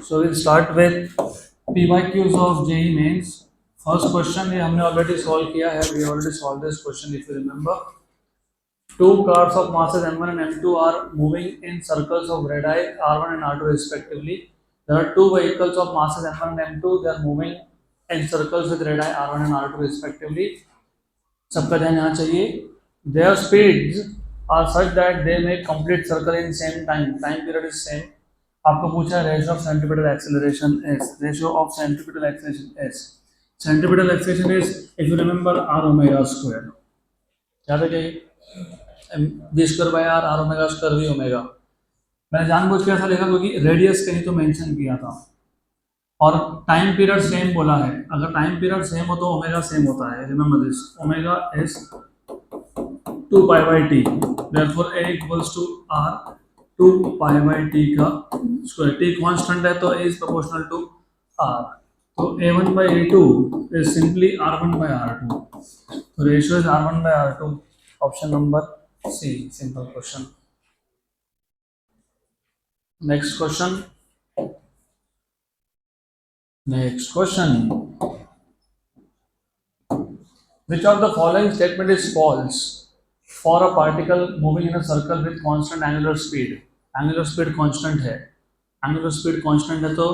So we'll start with PYQs of JEE mains. First question ये हमने already solve किया है. We already solved this question if you remember. Two cars of masses M1 and M2 are moving in circles of radii R1 and R2 respectively. There are two vehicles of masses M1 and M2. They are moving in circles with radii R1 and R2 respectively. सबका ध्यान यहाँ चाहिए. Their speeds are such that they make complete circle in same time. Time period is same. आपको पूछा है ratio of centripetal acceleration S. Ratio of centripetal acceleration S. Centripetal acceleration is if you remember R omega square. याद है क्या? V square by R, R omega square V omega. मैंने जानबूझ के ऐसा लिखा क्योंकि रेडियस कहीं तो मेंशन किया था और टाइम पीरियड सेम बोला है. अगर टाइम पीरियड सेम हो तो ओमेगा सेम होता है. Remember this. Omega is 2 pi by T. Therefore a equals to r 2 pi by T का स्क्वायर. टी कांस्टेंट है तो a इज प्रोपोर्शनल टू r. तो a1 by a2 is simply r1 by r2. तो ratio is r1 by r2. Option number C. Simple question. Next question. Next question. Which of the following statement is false for a particle moving in a circle with constant angular speed? Angular speed constant है. Angular speed constant है तो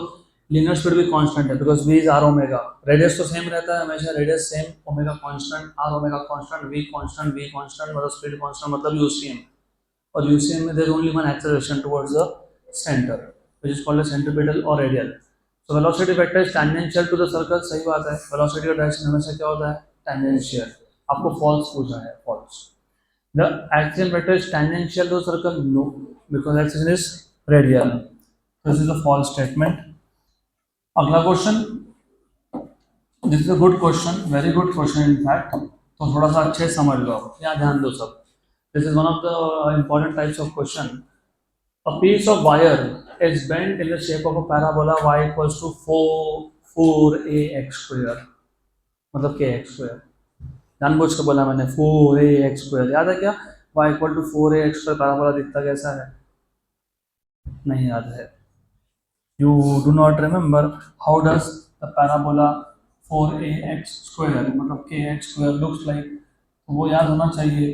linear speed भी constant है because v is r omega. Radius तो same रहता है हमेशा. Radius same, omega constant, r omega constant, v constant, v constant मतलब speed constant मतलब UCM. और UCM में there is only one acceleration towards the center which is called as centripetal or radial. तो velocity vector is tangential to the circle. सही बात है. Velocity का direction हमेशा क्या होता है? टैंजेंशियल. आपको फॉल्स पूछा है. False. The axial vector is tangential to the circle. No, because axial is radial. This is a false statement. अगला question. This is a good question, very good question in fact. तो थोड़ा सा अच्छे समझ लो. यहाँ ध्यान दो सब. This is one of the important types of question. A piece of wire is bent in the shape of a parabola y equals to 4ax square. मतलब kx square. जानबूझ के बोला मैंने 4ax square. याद है क्या? y equal to 4ax square parabola दिखता कैसा है? नहीं याद है. You do not remember how does the parabola 4ax square मतलब kx square looks like. वो याद होना चाहिए.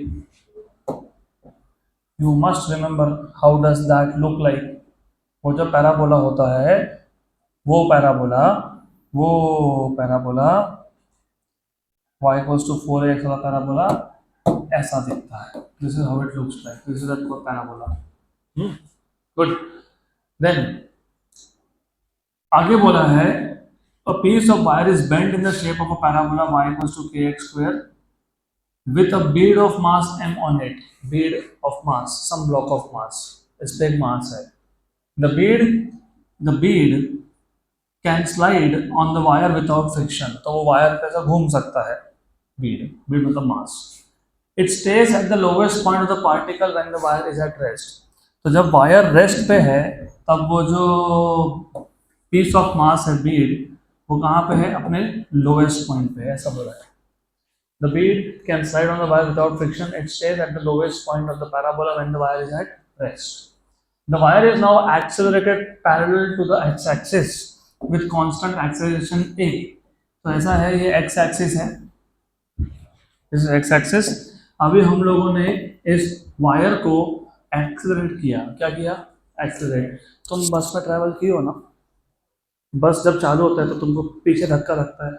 You must remember how does that look like. वो जो पैराबोला होता है वो parabola y equals to 4ax वाला पैराबोला ऐसा दिखता है. This is how it looks like. This is that parabola. Good. Then आगे बोला है a piece of wire is bent in the shape of a parabola y equals to kx square with a bead of mass m on it. Bead of mass, some block of mass. इस पे एक मास है. The bead can slide on the wire without friction. तो वो wire पे ऐसा घूम सकता है. bead मतलब मास. It stays at the lowest point of the particle when the wire is at rest. तो जब वायर रेस्ट पे है तब वो जो piece of mass है bead वो कहाँ पे है? अपने lowest point पे है. ऐसा बोला है. The bead can slide on the wire without friction. It stays at the lowest point of the parabola when the wire is at rest. The wire is now accelerated parallel to the x-axis with constant acceleration a. तो ऐसा है, ये x-axis है. This is x-axis. अभी हम लोगों ने इस वायर को एक्सेलरेट किया. क्या किया? एक्सेलरेट. तुम बस में ट्रैवल किए हो ना. बस जब चालू होता है तो तुमको पीछे धक्का लगता है.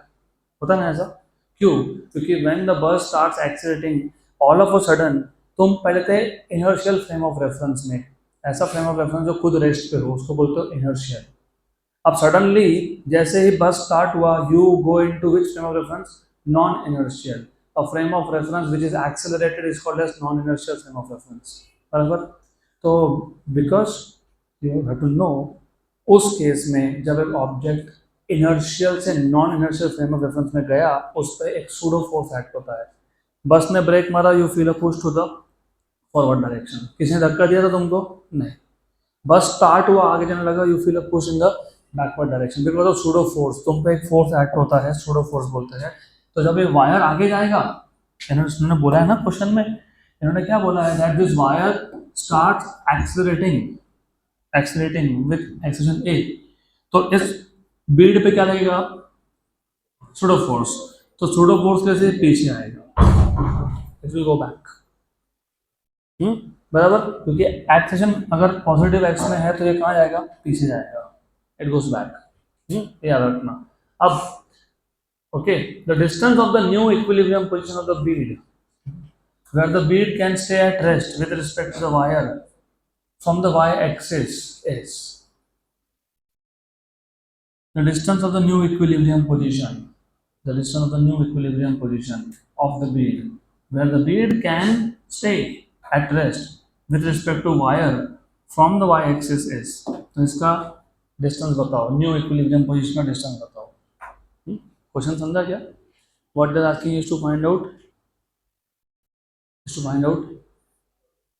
होता है ना ऐसा? क्यों? क्योंकि when the bus starts accelerating, all of a sudden तुम पहले थे inertial frame of reference में. ऐसा frame of reference जो खुद रेस्ट पे हो उसको बोलते हो inertial. अब suddenly जैसे ही बस स्टार्ट हुआ you go into which frame of reference? Non-inertial. A frame of reference which is accelerated is called as non-inertial frame of reference. बराबर? तो because you have to know उस केस में जब एक ऑब्जेक्ट इनर्शियल से non inertial frame of reference में गया उस पर एक सूडो फोर्स एक्ट होता है. बस ने ब्रेक मारा, you feel a push to the forward direction. किसने धक्का दिया था तुमको? नहीं. बस स्टार्ट हुआ, आगे जाने लगा, you feel a push in the backward direction because of pseudo force. तुम पे एक फोर्स एक्ट होता है, सूडो फोर्स बोलते हैं. तो जब ये वायर आगे जाएगा, इन्होंने बोला है ना क्वेश्चन में, इन्होंने क्या बोला है that this wire start accelerating with acceleration a. तो इस बीड पे क्या लगेगा, सूडो फोर्स। तो सूडो फोर्स कैसे पीछे आएगा, इट विल गो बैक। बराबर, क्योंकि एक्सेशन अगर पॉजिटिव एक्स में है तो ये कहाँ जाएगा, पीछे जाएगा, इट गोस बैक। ये याद रखना। अब okay, the distance of the new equilibrium position of the Beed where the bead can stay at rest with respect to the wire from the y-axis is the distance of the new equilibrium position. The distance of the new equilibrium position of the bead where the bead can stay at rest with respect to wire from the y-axis is. तो इसका distance बताओ, new equilibrium position का distance बताओ। Question समझा क्या? What is asking is to find out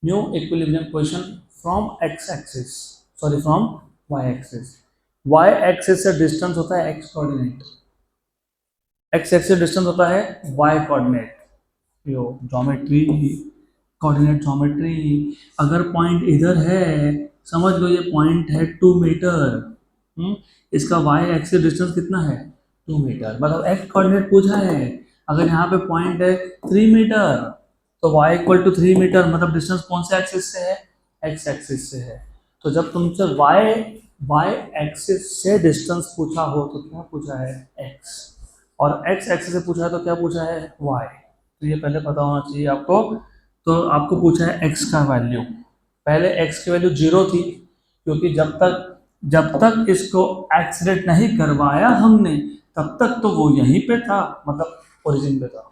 new equilibrium position from x-axis, sorry from y-axis. y-axis से distance होता है x कोऑर्डिनेट, x-axis डिस्टेंस होता है y कोऑर्डिनेट। यो ज्योमेट्री, कोऑर्डिनेट ज्योमेट्री। अगर पॉइंट इधर है, समझ लो ये पॉइंट है 2 मीटर, इसका y एक्सिस डिस्टेंस कितना है, 2 मीटर। मतलब x कोऑर्डिनेट पूछा है, अगर यहाँ पे पॉइंट है 3 मीटर तो y इक्वल टू 3 मीटर, मतलब डिस्टेंस कौन से एक्सिस से है, x एक्सिस से है। तो जब तुमसे y एक्सिस से डिस्टेंस पूछा हो तो क्या पूछा है, x, और x एक्सिस से पूछा है तो क्या पूछा है, y। तो ये पहले पता होना चाहिए आपको। तो आपको पूछा है x का वैल्यू, पहले x की वैल्यू 0 थी, क्योंकि जब तक इसको एक्सीलेट नहीं करवाया हमने तब तक तो वो यहीं पे था, मतलब ओरिजिन पे था।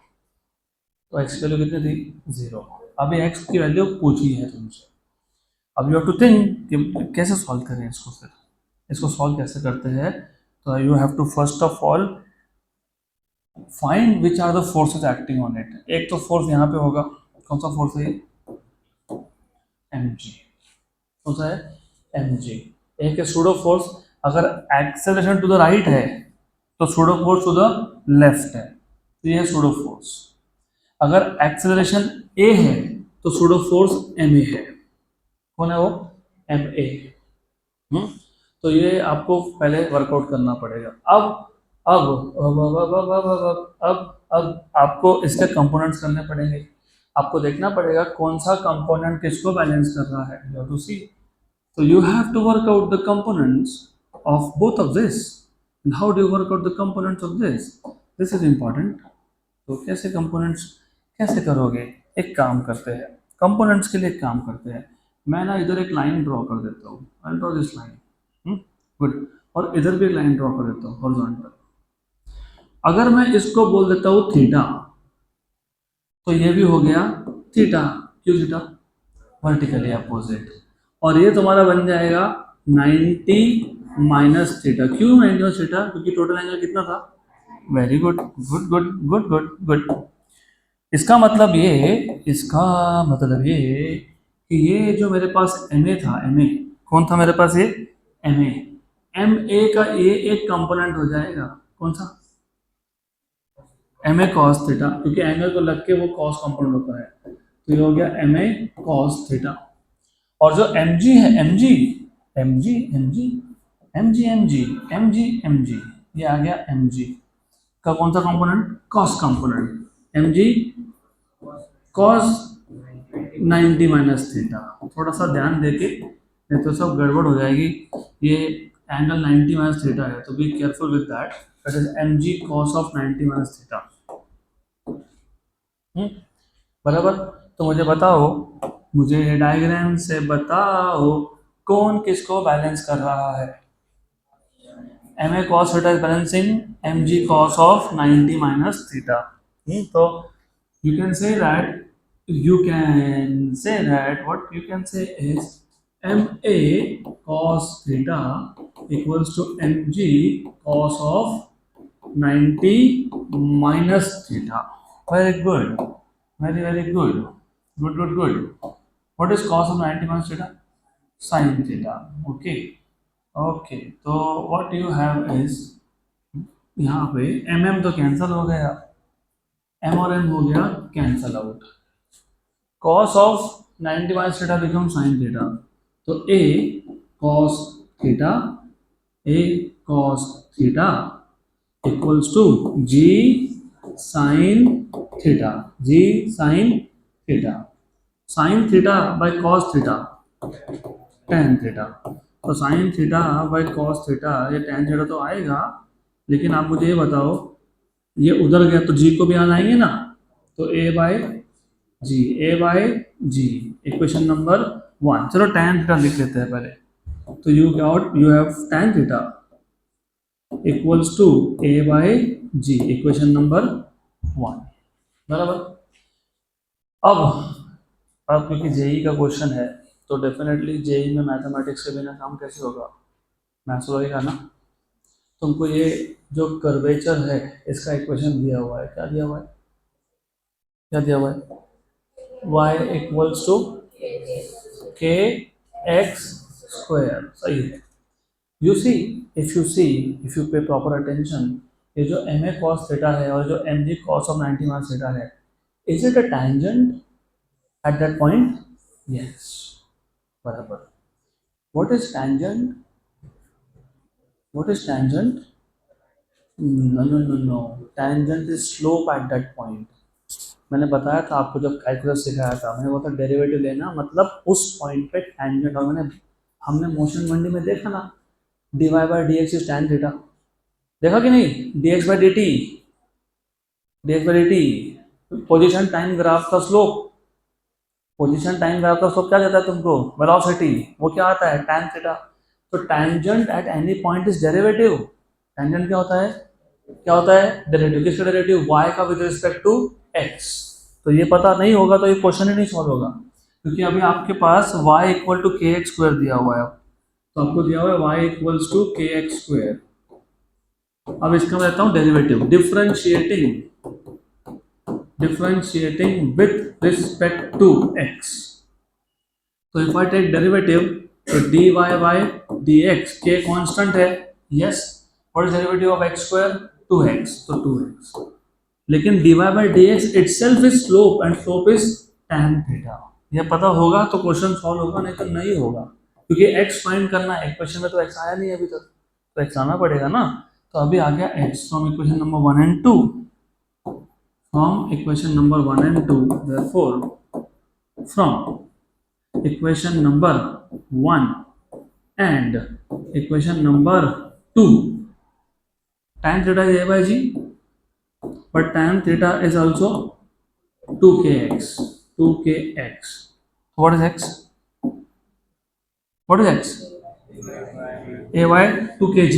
तो x की वैल्यू कितनी थी, 0। अभी x की वैल्यू पूछी है तुमसे, अब यू हैव टू थिंक कि कैसे सॉल्व करें इसको। फिर इसको सॉल्व कैसे करते हैं, तो you have to first of all find which are the forces acting on it. एक तो फोर्स यहाँ पे होगा, कौन सा फोर्स है, mg, कौन सा है, mg। एक है सूडो फोर्स, अगर एक्सेलरेशन टू द राइट है तो pseudo force to the left है, तो ये है सूडो फोर्स। अगर एक्सेलरेशन a है तो सूडो फोर्स ma है, कौन है वो, ma। तो ये आपको पहले वर्कआउट करना पड़ेगा। अब आपको इसके कंपोनेंट्स करने पड़ेंगे, आपको देखना पड़ेगा कौन सा कंपोनेंट किसको बैलेंस कर रहा है, यू हैव टू सी। तो you have to work out the components of both of this, and how do you work out the components of this, this is important. तो कैसे कंपोनेंट्स कैसे करोगे, एक काम करते हैं, कंपोनेंट्स के लिए एक काम करते हैं। मैं ना इधर एक लाइन ड्रॉ कर देता हूँ, I draw this line, good, और इधर भी एक लाइन ड्रॉ कर देता हूँ हॉरिजॉन्टल। अगर मैं इसको बोल देता हूँ थीटा, तो ये भी हो गया थीटा, क्यों थीटा, वर्टिकली अपोजिट, और ये तुम्हारा बन जाएगा 90 माइनस थीटा। क्यों 90 माइनस थीटा, क्योंकि टोटल एंगल कितना था, very good, good good good good good. इसका मतलब ये कि ये जो मेरे पास MA था, MA कौन था मेरे पास, ये MA का ये एक कंपोनेंट हो जाएगा, कौन सा, MA cos थीटा, क्योंकि एंगल को लग के वो cos कंपोनेंट होता है, तो ये हो गया MA cos थीटा। और जो mg है, mg ये आ गया mg का कौन सा component, cos component, mg cos 90 minus theta. थोड़ा सा ध्यान देके, नहीं तो सब गड़बड़ हो जाएगी। ये एंगल 90 माइनस थीटा है, तो be careful with that, that is mg cos of 90 minus theta. बराबर। तो मुझे बताओ, मुझे ये डायग्राम से बताओ कौन किसको बैलेंस कर रहा है। MA cos theta is balancing mg cos of 90 minus theta. तो you can say that what you can say is MA cos theta equals to mg cos of 90 minus theta. Very good, very good, good. What is cos of 90 minus theta, sin theta, okay। तो what you have is, यहाँ पे mm तो cancel हो गया, m और m हो गया cancel out, cos of 90 minus theta become sin theta, तो a cos theta a cos theta equals to g sine theta, g sine theta, sine theta by cos theta tan theta. तो sine theta by cos theta, ये tan theta तो आएगा, लेकिन आप मुझे ये बताओ, ये उधर गया तो जी को भी यहाँ लाएंगे ना, तो a by g, a by g, equation number 1। चलो टेन थीटा लिख लेते हैं पहले। तो you got, you have tan theta equals to a by g, equation number 1, बराबर। अब क्योंकि जेई का क्वेश्चन है, तो डेफिनेटली जेई में मैथमेटिक्स के बिना काम कैसे होगा, मैथ्स लगेगा ना। तुमको ये जो कर्वेचर है इसका इक्वेशन दिया हुआ है, क्या दिया हुआ है, क्या दिया हुआ है, y equals to k x square, सही है। You see, if you pay proper attention, ये जो एम ए कॉस थीटा है और जो m g cos of 90 minus theta है, is it a tangent at that point? Yes, बराबर। What is tangent? What is tangent? No no no no, tangent is slope at that point. मैंने बताया था आपको जब कैलकुलस सिखाया था, मैंने बोला था डेरिवेटिव लेना मतलब उस पॉइंट पे टैंजेंट, और हमने मोशन मंडी में देखा ना, d y by d x is tan theta, देखा कि नहीं, d x by d t, d x by d t, position time graph का स्लोप, पोजिशन टाइम ग्राफ का स्लोप क्या कहता है तुमको, वेलोसिटी, वो क्या आता है, टैन थीटा। तो tangent at any point is derivative. Tangent क्या होता है, क्या होता है, डेरिवेटिव। किसका डेरिवेटिव, y का विद रिस्पेक्ट टू x। तो ये पता नहीं होगा तो ये क्वेश्चन ही नहीं सॉल्व होगा, क्योंकि अभी आपके पास y equal to k x square दिया हुआ है। तो आपको दिया हुआ है y equals to k x square. अब इसका मैं लेता हूँ derivative, differentiating with respect to x। तो इफ आई टेक डेरिवेटिव, तो dy by dx, k constant है, yes. What is derivative of x square, 2x, तो 2x। लेकिन dy by dx itself is slope and slope is tan theta. यह पता होगा तो question solve होगा, नहीं तो नहीं होगा, क्योंकि x फाइंड करना है। इक्वेशन में तो x आया नहीं अभी तक, तो x आना पड़ेगा ना। तो अभी आ गया x from equation number 1 and 2, from equation number 1 and 2, therefore from equation number 1 and equation number 2, tan theta is a by g, but tan theta is also 2kx, 2kx. What is x, what is x, a by 2kg।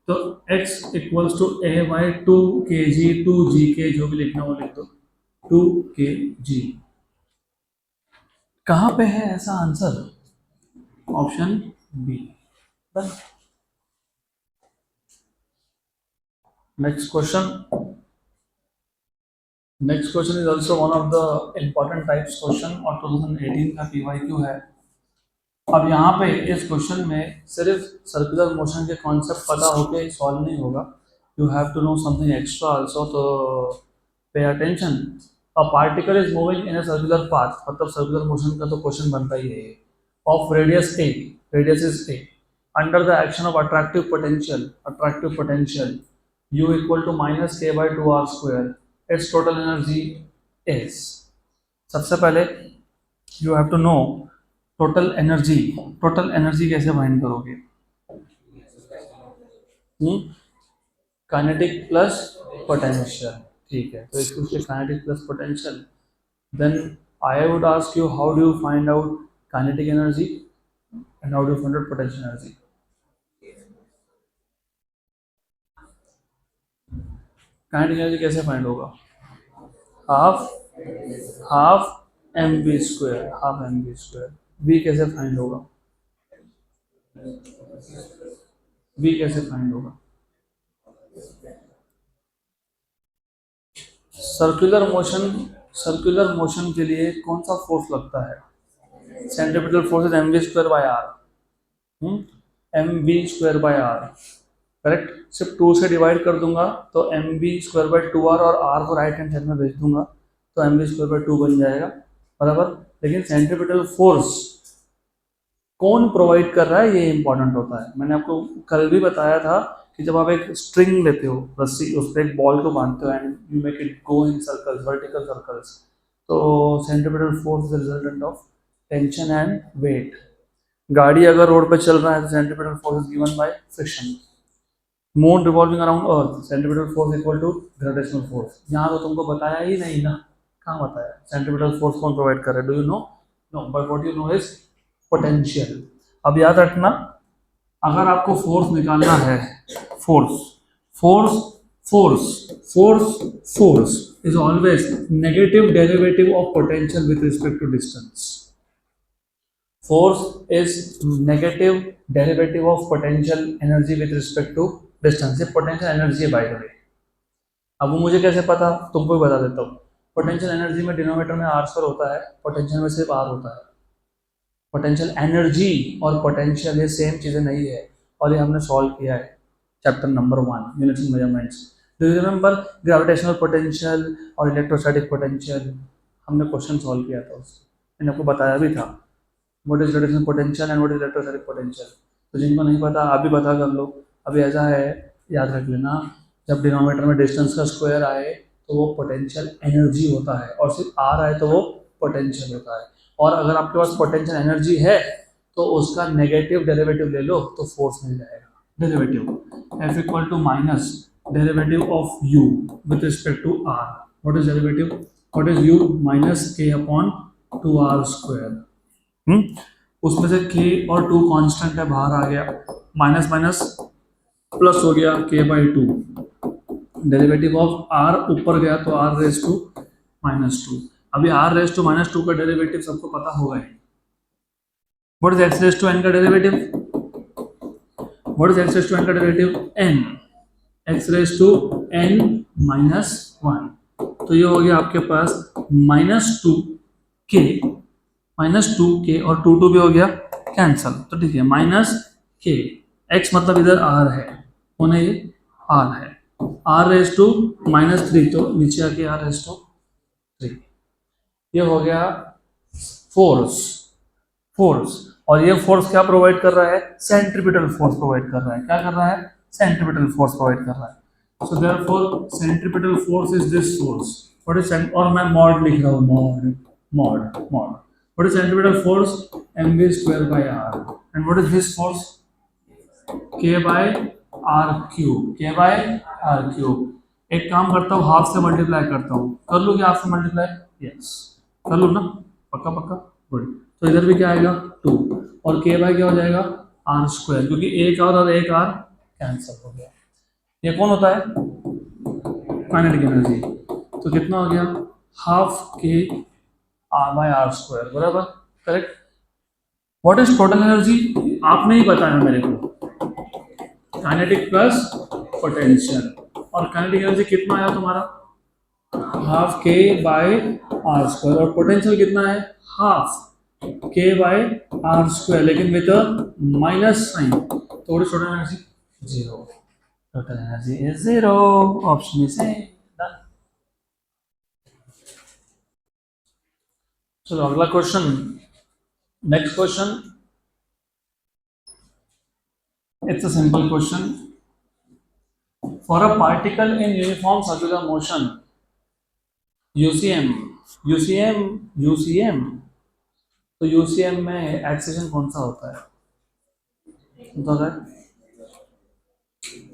तो x equals to a by 2kg, 2g जो भी लिखना वो लिख दो, 2kg। कहाँ पे है ऐसा answer, option B. Next question, next question is also one of the important types question, और 2018 का पीवाईक्यू है। अब यहाँ पे इस क्वेश्चन में सिर्फ सर्कुलर मोशन के कॉन्सेप्ट पता होके सॉल्व नहीं होगा, you have to know something extra also. तो pay attention, a particle is moving in a circular path, मतलब सर्कुलर मोशन का तो क्वेश्चन बनता ही है, of radius a, radius is a, under the action of attractive potential u equal to minus k by 2r square, its total energy is. सबसे पहले you have to know total energy. Total energy कैसे find करोगे, kinetic plus potential, ठीक है। तो इसको kinetic plus potential, then I would ask you how do you find out kinetic energy and how do you find out potential energy. Kinetic energy कैसे find होगा, half half m v square, half m v square. V कैसे find होगा, v कैसे find होगा, circular motion के लिए कौन सा फोर्स लगता है, centripetal force is m v square by r, m v square by r, correct. सिर्फ 2 से डिवाइड कर दूंगा तो M v square bye 2r, और r को राइट हैंड साइड में भेज दूंगा तो एम वी स्क्वायर बाय 2 बन जाएगा, बराबर। लेकिन सेंट्रीपिटल फोर्स कौन प्रोवाइड कर रहा है ये इंपॉर्टेंट होता है। मैंने आपको कल भी बताया था कि जब आप एक स्ट्रिंग लेते हो, रस्सी, उस पर एक बॉल को बांधते हो and you make it go in circles, vertical circles, तो centripetal force is resultant of tension and weight. गाड़ी अगर रोड पे चल रहा है तो centripetal force is given by friction. Moon revolving around earth, centripetal force equal to gravitational force. यहाँ तो तुमको बताया ही नहीं ना, कहाँ बताया? सेंट्रीपिटल फोर्स कौन प्रोवाइड कर रहा है? Do you know? No, but what you know is potential. अब याद रखना, अगर आपको फोर्स निकालना है, force force force force force is always negative derivative of potential with respect to distance. Force is negative derivative of potential energy with respect to distance. ये potential energy है by the way। अब वो मुझे कैसे पता? तुमको भी बता देता हूँ। पोटेंशियल एनर्जी में डिनोमिनेटर में आर स्क्वायर होता है, पोटेंशियल में सिर्फ आर होता है। पोटेंशियल एनर्जी और पोटेंशियल ये सेम चीज़ें नहीं है, और ये हमने सॉल्व किया है chapter number 1 units and measurements. Do you remember gravitational potential और इलेक्ट्रोस्टैटिक पोटेंशियल? हमने क्वेश्चन सॉल्व किया था उससे, मैंने आपको बताया भी था what is gravitational potential and what is electrostatic potential. तो जिनको नहीं पता आप भी पता कर लो। अभी ऐसा है, याद रख लेना, जब डिनोमिनेटर में डिस्टेंस का स्क्वायर आए तो वो पोटेंशियल एनर्जी होता है, और सिर्फ आर आए तो वो पोटेंशियल होता है। और अगर आपके पास पोटेंशियल एनर्जी है तो उसका नेगेटिव डेरिवेटिव ले लो तो फोर्स मिल जाएगा। Derivative F equal to minus derivative of U with respect to r. What is derivative? What is U? Minus k upon 2r square. उसमें से k और 2 कांस्टेंट है, बाहर आ गया, माइनस माइनस प्लस हो गया k/2। डेरिवेटिव ऑफ r ऊपर गया तो r रेज टू -2। अभी r रेज टू -2 का डेरिवेटिव सबको पता होगा ही। What is x raise to n का derivative? What is x raise to n का derivative? n। x raise to n -1, तो ये हो गया आपके पास -2k और 2 भी हो गया कैंसल, तो ठीक है, -k। x मतलब इधर r है, होने ये r है, r रेज टू -3, तो नीचे आके r रेज टू 3। ये हो गया फोर्स। और ये फोर्स क्या प्रोवाइड कर रहा है? सेंट्रीपिटल फोर्स प्रोवाइड कर रहा है। क्या कर रहा है? सेंट्रीपिटल फोर्स प्रोवाइड कर रहा है। So therefore centripetal force is this force. What is, और मैं मॉड लिख रहा हूँ, mod. What is centripetal force? mv square by r. And what is this force? k by r cube। एक काम करता हूँ, हाफ से मल्टीप्लाई करता हूँ। कर लूँ क्या हाफ से मल्टीप्लाई? यस, कर लूँ ना? पक्का? गुड। तो इधर भी क्या आएगा? 2, और k बाय क्या हो जाएगा? r स्क्वायर, क्योंकि एक और एक r कैंसिल हो गया। ये कौन होता है? Kinetic energy. तो कितना हो गया? हाफ k r स्क्वायर, बराबर, correct. What is total energy? आपने ही बताया मेरे को, काइनेटिक प्लस पोटेंशियल। और काइनेटिक एनर्जी कितना आया तुम्हारा? Half k by r square. और पोटेंशियल कितना है? Half k by r square, लेकिन विद माइनस साइन, तो total energy 0। Total energy is 0। Option is A. चलो अगला क्वेश्चन, next question. It's a simple question. For a particle in uniform circular motion, UCM, तो UCM में acceleration कौन सा होता है?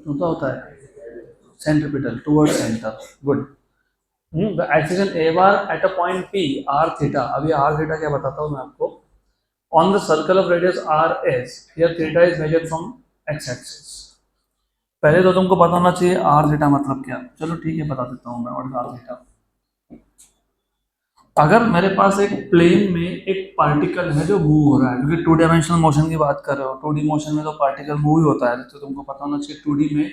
होता है centripetal, towards centre. Good. The acceleration a bar at a point P r theta. अभी आर थीटा क्या बताता हूँ मैं आपको। On the circle of radius r as, here theta is measured from x axis. पहले तो तुमको पता होना चाहिए आर थीटा मतलब क्या। चलो ठीक है, बता देता हूँ मैं व्हाट इज आर थीटा। अगर मेरे पास एक प्लेन में एक पार्टिकल है जो मूव हो रहा है, क्योंकि 2 डायमेंशनल मोशन की बात कर रहे हो, 2D मोशन में तो पार्टिकल मूव ही होता है, तो तुमको पता होना चाहिए 2D में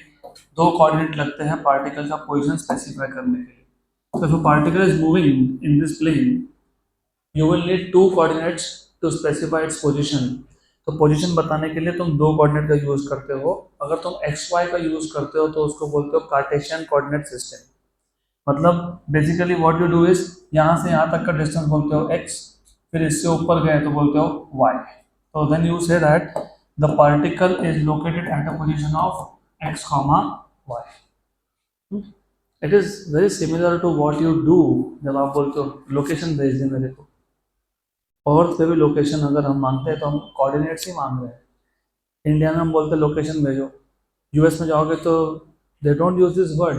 2 कोऑर्डिनेट लगते हैं पार्टिकल का पोजीशन स्पेसिफाई करने के लिए। So if a particle is moving in this plane, you will need 2 coordinates to specify its position. तो पोजीशन बताने के लिए तुम 2 कोऑर्डिनेट का यूज करते हो। अगर तुम xy का यूज करते हो तो उसको बोलते हो कार्टेशियन कोऑर्डिनेट सिस्टम। मतलब basically what you do is, यहाँ से यहाँ तक का डिस्टेंस बोलते हो x, फिर इससे ऊपर गए तो बोलते हो y। तो then you say that the particle is located at a position of x, y. It is very similar to what you do जब आप बोलते हो लोकेशन भेज दे मेरे को। अर्थ पे भी लोकेशन अगर हम मांगते हैं तो हम कोऑर्डिनेट्स ही मांग रहे हैं। इंडिया में हम बोलते हैं लोकेशन भेजो, यूएस में जाओगे तो they don't use this word,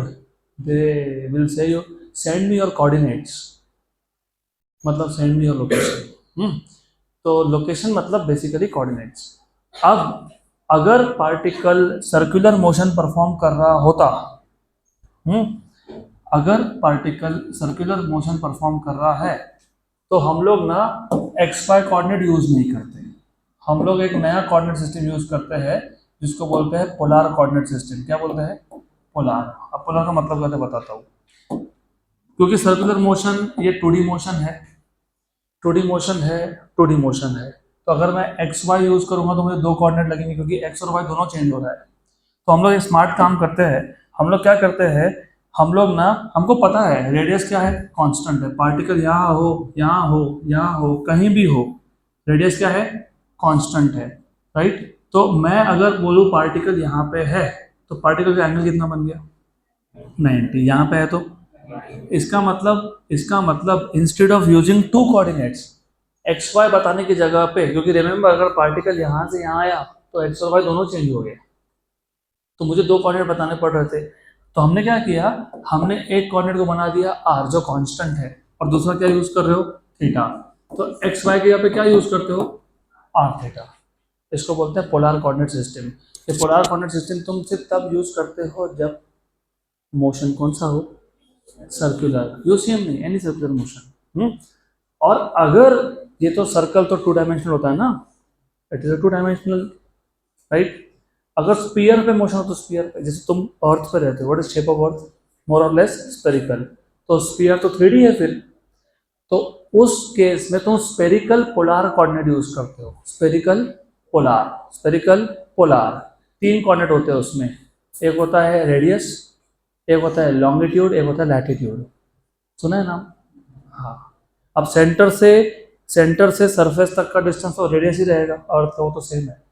they will say you send me your coordinates, मतलब सेंड मी योर लोकेशन। तो लोकेशन मतलब बेसिकली कोऑर्डिनेट्स। अब अगर पार्टिकल सर्कुलर मोशन परफॉर्म कर रहा होता, अगर पार्टिकल सर्कुलर मोशन परफॉर्म कर रहा है तो हम लोग ना एक्स वाई कोऑर्डिनेट यूज नहीं करते, हम लोग एक नया कोऑर्डिनेट सिस्टम यूज करते हैं जिसको बोलते हैं पोलार कोऑर्डिनेट सिस्टम। क्या बोलते हैं? पोलार। अब पोलार का मतलब क्या बताता हूँ, क्योंकि सर्कुलर मोशन ये 2D मोशन है, 2D मोशन है, 2D मोशन है, तो अगर मैं एक्स वाई यूज करूंगा तो मुझे दो कोऑर्डिनेट लगेंगे क्योंकि एक्स और वाई दोनों चेंज हो रहा है। तो हम लोग एक स्मार्ट काम करते हैं, हम लोग क्या करते हैं, हम लोग ना, हमको पता है रेडियस क्या है, कांस्टेंट है, पार्टिकल यहाँ हो, यहाँ हो, यहाँ हो, कहीं भी हो, रेडियस क्या है, कांस्टेंट है, राइट। तो मैं अगर बोलूँ पार्टिकल यहाँ पे है तो पार्टिकल का एंगल कितना बन गया, 90। यहाँ पे है तो इसका मतलब instead of using two coordinates x y बताने की जगह पे, क्योंकि रिमेंबर अगर पार्टिकल यहाँ से यहाँ आया तो एक्स और वाई दोनों चेंज हो गए, तो मुझे दो कोऑर्डिनेट बताने पड़ रहे थे। तो हमने क्या किया, हमने एक कोऑर्डिनेट को बना दिया आर जो कांस्टेंट है, और दूसरा क्या यूज कर रहे हो, थीटा। तो एक्स वाई के यहाँ पे क्या यूज करते हो, आर थीटा। इसको बोलते हैं पोलार कोऑर्डिनेट सिस्टम। ये पोलार कोऑर्डिनेट सिस्टम तुम सिर्फ तब यूज करते हो जब मोशन कौन सा हो, सर्कुलर, यूसीएम नहीं, एनी सर्कुलर मोशन। और अगर ये तो सर्कल तो 2 डायमेंशनल होता है ना, it is a 2 dimensional, right. अगर स्पीयर पे मोशन हो तो स्पीयर पे, जैसे तुम अर्थ पे रहते हो, what is shape of earth, more or less spherical, तो स्पीयर तो 3D है फिर, तो उस केस में तुम स्पेरिकल पोलार कोऑर्डिनेट यूज करते हो। Spherical polar, spherical polar, 3 coordinate होते हैं उसमें, एक होता है रेडियस, एक होता है लॉन्गिट्यूड, एक होता है लैटिट्यूड। सुना है नाम? हाँ। अब सेंटर से सरफेस तक का डिस्टेंस तो रेडियस ही रहेगा, अर्थ का वो तो सेम है,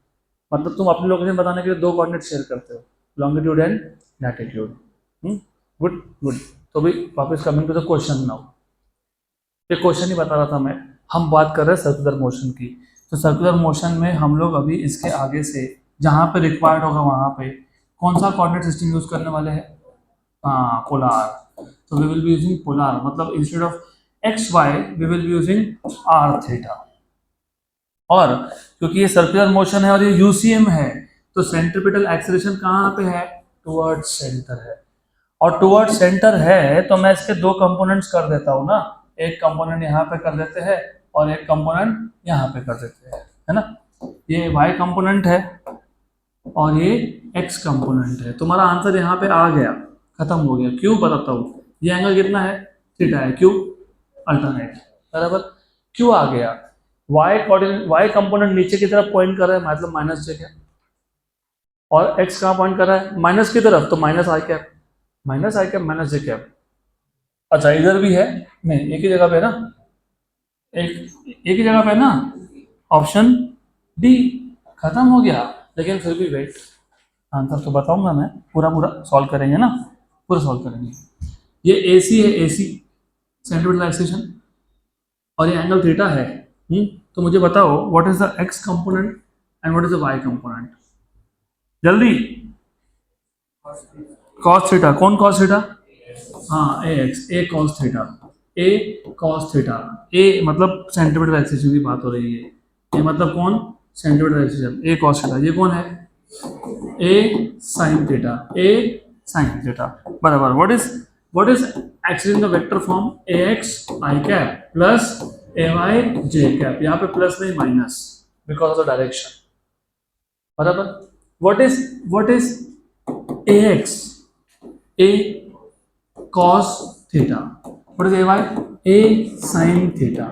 मतलब तुम अपने लोकेशन बताने के लिए दो कोऑर्डिनेट शेयर करते हो, longitude and latitude. Good good. तो भी वापस coming to the question now, ये क्वेश्चन ही बता रहा था मैं, हम बात कर रहे हैं सर्कुलर मोशन की। तो सर्कुलर मोशन में हम लोग अभी इसके आगे से जहाँ पे रिक्वायर्ड होगा वहाँ पे कौन सा कोऑर्डिनेट सिस्टम यूज करने वाले हैं, हाँ पोलार। तो we will be using polar, मतलब instead of x y we will be using r theta. और क्योंकि ये सर्कुलर मोशन है और ये यूसीएम है, तो सेंट्रीपिटल एक्सेलरेशन कहाँ पे है, टुवर्ड्स सेंटर है, और टुवर्ड्स सेंटर है तो मैं इसके दो कंपोनेंट्स कर देता हूँ ना, एक कंपोनेंट यहाँ पे कर देते हैं और एक कंपोनेंट यहाँ पे कर देते हैं, है ना। ये y कंपोनेंट है और ये x कंपोनेंट है। तुम्हारा आंसर यहाँ पे आ गया, खत्म हो गया। क्यों बताता हूँ, ये एंगल कितना है, थीटा है, क्यों, अल्टरनेट, बराबर। क्यों आ गया, y कंपोनेंट नीचे की तरफ पॉइंट कर रहा है, मतलब माइनस जे कैप, और x कहाँ पॉइंट कर रहा है, माइनस की तरफ, तो माइनस आई कैप, माइनस आई कैप माइनस जे कैप। अच्छा इधर भी है, नहीं एक ही जगह पे है ना, एक ही जगह पे है ना, ऑप्शन डी, खत्म हो गया। लेकिन फिर भी वेट, आंसर तो बताऊंगा मैं, पूरा पूरा सॉल्व करेंगे ना, पूरा सॉल्व करेंगे। ये AC है, AC सेंट्रीपिटल एक्सेलरेशन, और ये एंगल थीटा है। तो मुझे बताओ what is the x component and what is the y component, जल्दी। cos थीटा, कौन cos थीटा, हाँ ए cos थीटा, ए cos थीटा, ए मतलब सेंटीमीटर एक्सेशन की बात हो रही है, ये मतलब कौन, centimetre accession, a cos theta, ये कौन है, a sin theta, a sin theta, बराबर। What is actually in the vector form, ax i cap plus ay j cap, यहाँ पे प्लस नहीं minus, because of the direction, बराबर। What is ax, a cos theta, what is ay, a sin theta,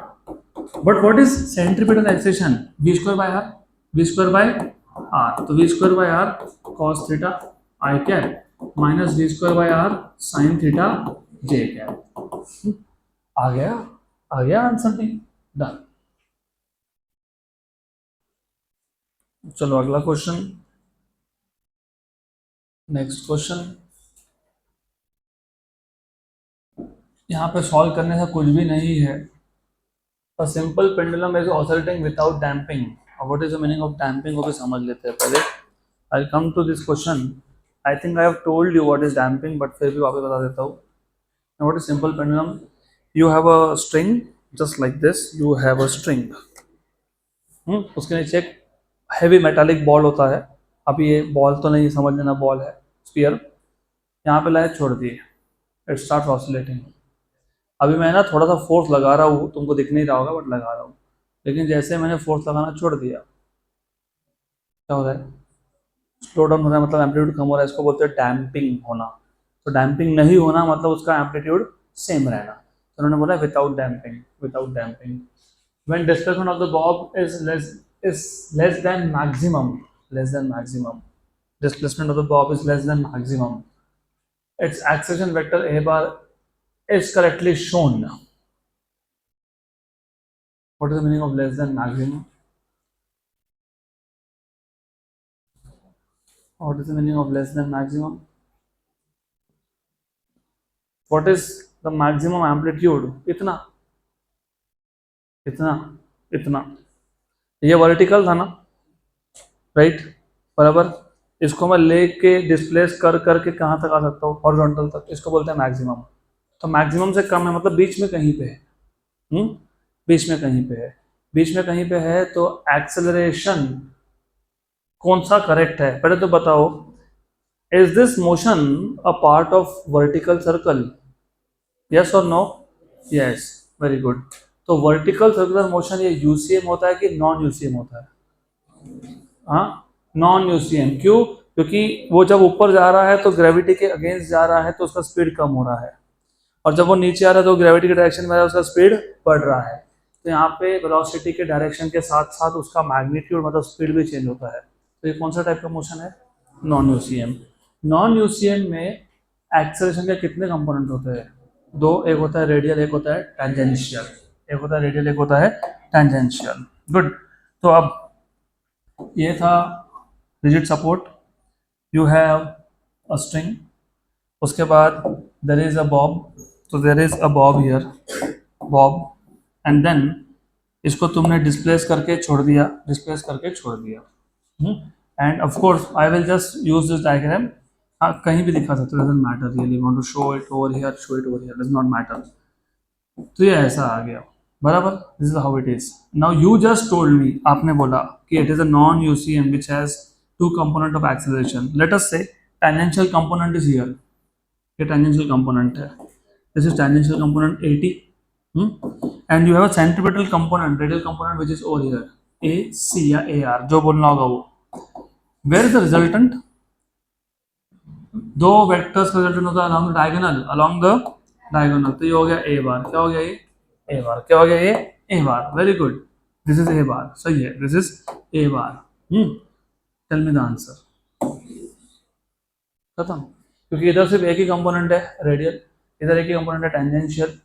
but what is centripetal acceleration, v square by r, v square by r, तो v square by r cos theta I cap minus v square by r sin theta j cap। आ गया answer भी, done. चलो अगला क्वेश्चन, next question. यहाँ पे solve करने का कुछ भी नहीं है। A simple pendulum is oscillating without damping. What is the meaning of damping? वो भी समझ लेते हैं पहले। I'll come to this question. I think I have told you what is damping, but फिर भी वापस बता देता हूँ। Now what is simple pendulum? You have a string just like this. You have a string. उसके नीचे एक heavy metallic ball होता है। अभी ये बॉल तो नहीं समझ लेना, बॉल है स्पीयर। यहाँ पे लाए छोड़ दिए, इट स्टार्ट ऑसिलेटिंग। अभी मैं ना थोड़ा सा फोर्स लगा रहा हूँ, तुमको दिख नहीं रहा होगा बट लगा रहा हूँ, लेकिन जैसे मैंने फोर्स लगाना छोड़ दिया क्या हो रहा है, स्लो डाउन हो रहा है, मतलब एम्पलीट्यूड कम हो रहा है। इसको बोलते हैं डैम्पिंग होना। तो डैम्पिंग नहीं होना मतलब उसका एम्पलीट्यूड सेम रहना। तो उन्होंने बोला without damping, without damping. When displacement of the bob is then maximum, less than maximum, displacement of the bob is less than maximum, its acceleration vector a bar is correctly shown. What is the meaning of less than maximum? What is the meaning of less than maximum? What is the maximum amplitude? इतना, इतना, इतना। ये vertical था ना, right, बराबर। इसको मैं लेके डिस्प्लेस कर करके कहाँ तक आ सकता हूँ, हॉरिजॉन्टल तक। इसको बोलते हैं मैक्सिमम। तो मैक्सिमम से कम है मतलब बीच में कहीं पे है। बीच में कहीं पे है, बीच में कहीं पे है। तो एक्सेलरेशन कौन सा करेक्ट है पहले तो बताओ। Is this motion a part of vertical circle? Yes और नो? Yes, very good. तो वर्टिकल सर्कुलर मोशन ये यूसीएम होता है कि नॉन यूसीएम होता है? हाँ, नॉन यूसीएम। क्यों? क्योंकि वो जब ऊपर जा रहा है तो ग्रेविटी के अगेंस्ट जा रहा है तो उसका स्पीड कम हो रहा है, और जब वो नीचे आ रहा है तो ग्रेविटी के डायरेक्शन में उसका स्पीड बढ़ रहा है। तो यहाँ पे वेलोसिटी के डायरेक्शन के साथ साथ उसका मैग्नीट्यूड मतलब स्पीड भी चेंज होता है। तो ये कौन सा टाइप का मोशन है? Non UCM. नॉन यूसीएम में एक्सेलरेशन के कितने कंपोनेंट होते हैं? दो, एक होता है रेडियल, एक होता है टेंजेंशियल। एक होता है रेडियल, एक होता है टेंजेंशियल। गुड। तो अब ये था rigid support, you have a string, उसके बाद देर इज अ बॉब, तो there is a bob here, bob, and then इसको तुमने डिस्प्लेस करके छोड़ दिया, डिस्प्लेस करके छोड़ दिया। And of course I will just use this diagram. हाँ, कहीं भी दिखा सकते हो, doesn't matter really, want to show it over here, show it over here, does not matter. तो ये ऐसा आ गया, बराबर। This is how it is. Now you just told me, आपने बोला कि it is a non UCM which has two component of acceleration. Let us say tangential component is here, ये टेंजेंशियल कंपोनेंट है, this is tangential component 80, and you have a centripetal component, radial component which is over here, a c या a r, जो बोलना होगा वो। Where is the resultant? दो vectors का resultant होता है along the diagonal, along the diagonal. तो ये हो गया ए बार, क्या हो गया ये? ए बार। क्या हो गया ये? A bar. Very good, this is a bar, सही है, this is a bar. Tell me the answer. खत्म। क्योंकि इधर सिर्फ एक ही कंपोनेंट है रेडियल, इधर एक ही कंपोनेंट है टेंजेंशियल,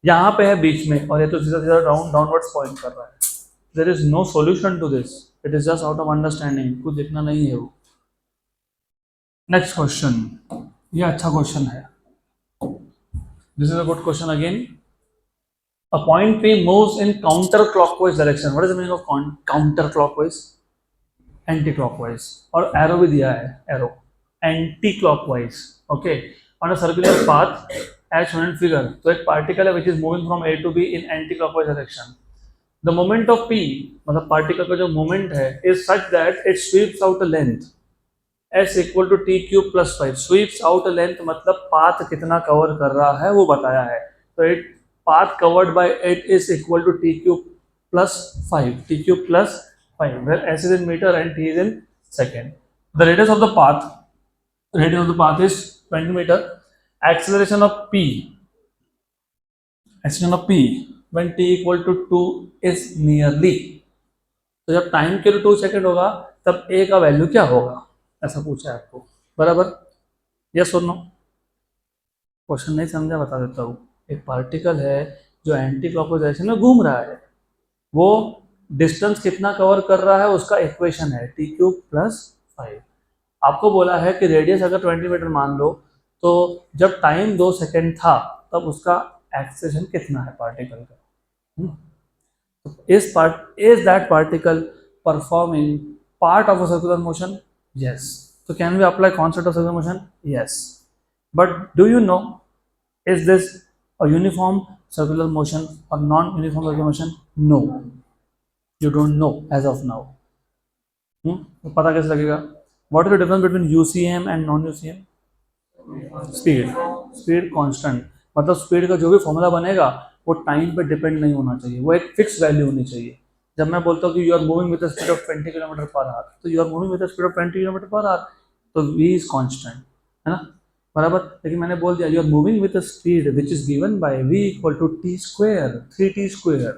यहाँ पे है बीच में, और ये तो सीधा सीधा डाउनवर्ड्स पॉइंट कर रहा है। There is no solution to this, it is just out of understanding, कुछ देखना नहीं है वो। नेक्स्ट क्वेश्चन, ये अच्छा क्वेश्चन है, this is a good question again. A point P moves in counterclockwise direction. What is the meaning of counterclockwise? Anti-clockwise. और arrow भी दिया है, arrow anti-clockwise. Okay. On a circular path as shown in figure. तो एक particle है which is moving from A to B in anti-clockwise direction. The moment of P, मतलब particle का जो moment है, is such that it sweeps out a length s equal to t cube plus 5. Sweeps out a length मतलब path कितना cover कर रहा है वो बताया है। तो it path covered by it is equal to t cube plus 5, t cube plus 5, where s is in meter and t is in second. The radius of the path is 20 meter. Acceleration of p, acceleration of p when t equal to 2 is nearly, तो जब time के लिए 2 second होगा तब a का value क्या होगा, ऐसा पूछा है आपको, बराबर। यस और नो? क्वेश्चन नहीं समझा, बता देता हूँ। एक पार्टिकल है जो एंटी क्लॉकवाइज डायरेक्शन में घूम रहा है, वो डिस्टेंस कितना कवर कर रहा है उसका इक्वेशन है टी क्यूब प्लस 5। आपको बोला है कि रेडियस अगर 20 मीटर मान लो, तो जब टाइम 2 सेकेंड था तब उसका एक्सेलेरेशन कितना है पार्टिकल का। Is that particle performing part of a circular motion? Yes. तो can we apply concept of circular motion? Yes. But do you know, is this a uniform circular motion or non uniform circular motion? No, you don't know as of now. तो पता कैसे लगेगा? What is the difference between UCM and non UCM? Speed. Speed constant, मतलब speed का जो भी formula बनेगा वो टाइम पे डिपेंड नहीं होना चाहिए, वो एक फिक्स वैल्यू होनी चाहिए। जब मैं बोलता हूँ कि you are moving with the speed of 20 kilometre per hour, तो you are moving with the speed of 20 kilometre per hour, तो v इज कांस्टेंट, है ना, बराबर। लेकिन मैंने बोल दिया you are moving with the speed which is given by v equal to t square, 3t square,